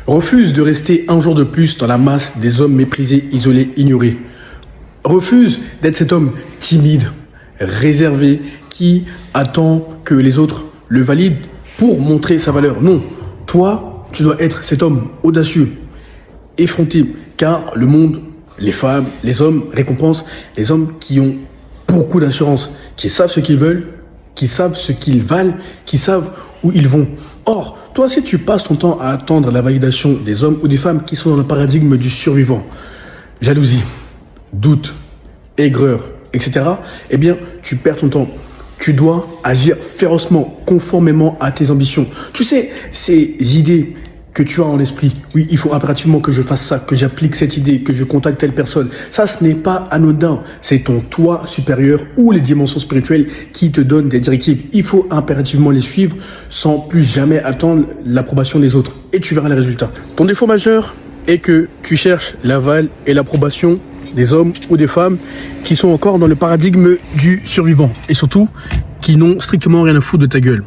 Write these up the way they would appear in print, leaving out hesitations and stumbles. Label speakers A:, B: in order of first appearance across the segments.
A: Refuse de rester un jour de plus dans la masse des hommes méprisés, isolés, ignorés. Refuse d'être cet homme timide, réservé, qui attend que les autres le valident pour montrer sa valeur. Non, toi, tu dois être cet homme audacieux, effronté, car le monde, les femmes, les hommes récompensent les hommes qui ont beaucoup d'assurance, qui savent ce qu'ils veulent, qui savent ce qu'ils valent, qui savent où ils vont. Or, toi, si tu passes ton temps à attendre la validation des hommes ou des femmes qui sont dans le paradigme du survivant, jalousie, doute, aigreur, etc., eh bien, tu perds ton temps. Tu dois agir férocement, conformément à tes ambitions. Tu sais, ces idées que tu as en l'esprit, oui, il faut impérativement que je fasse ça, que j'applique cette idée, que je contacte telle personne. Ça, ce n'est pas anodin. C'est ton toi supérieur ou les dimensions spirituelles qui te donnent des directives. Il faut impérativement les suivre sans plus jamais attendre l'approbation des autres. Et tu verras les résultats. Ton défaut majeur est que tu cherches l'aval et l'approbation des hommes ou des femmes qui sont encore dans le paradigme du survivant et surtout qui n'ont strictement rien à foutre de ta gueule.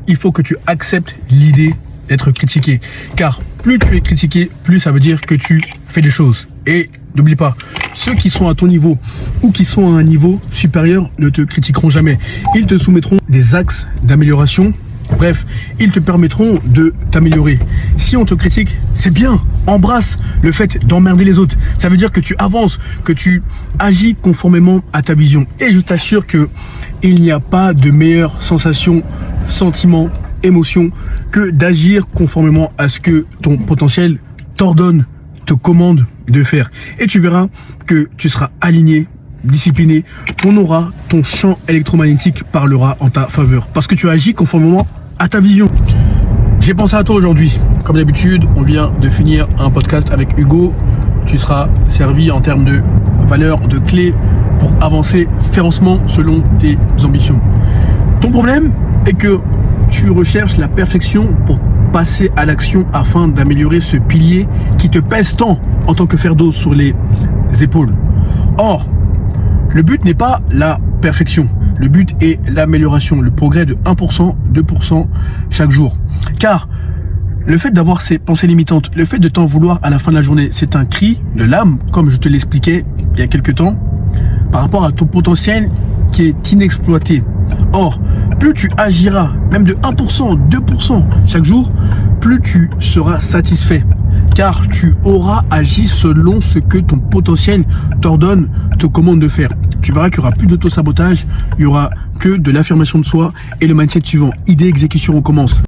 A: Il faut que tu acceptes l'idée d'être critiqué, car plus tu es critiqué, plus ça veut dire que tu fais des choses. Et n'oublie pas, ceux qui sont à ton niveau ou qui sont à un niveau supérieur ne te critiqueront jamais. Ils te soumettront des axes d'amélioration. Bref, ils te permettront de t'améliorer. Si on te critique, c'est bien. Embrasse le fait d'emmerder les autres. Ça veut dire que tu avances, que tu agis conformément à ta vision. Et je t'assure que il n'y a pas de meilleure sensation, sentiment, émotion que d'agir conformément à ce que ton potentiel t'ordonne, te commande de faire. Et tu verras que tu seras aligné, discipliné, ton aura, ton champ électromagnétique parlera en ta faveur. Parce que tu agis conformément à ta vision. J'ai pensé à toi aujourd'hui. Comme d'habitude, on vient de finir un podcast avec Hugo. Tu seras servi en termes de valeurs, de clés pour avancer férocement selon tes ambitions. Ton problème est que tu recherches la perfection pour passer à l'action afin d'améliorer ce pilier qui te pèse tant en tant que fardeau sur les épaules. Or, le but n'est pas la perfection. Le but est l'amélioration, le progrès de 1%, 2% chaque jour. Car le fait d'avoir ces pensées limitantes, le fait de t'en vouloir à la fin de la journée, c'est un cri de l'âme, comme je te l'expliquais il y a quelques temps, par rapport à ton potentiel qui est inexploité. Or, plus tu agiras, même de 1%, 2% chaque jour, plus tu seras satisfait. Car tu auras agi selon ce que ton potentiel t'ordonne, te commande de faire. Tu verras qu'il n'y aura plus d'auto-sabotage, il n'y aura que de l'affirmation de soi et le mindset suivant. Idée, exécution, on commence.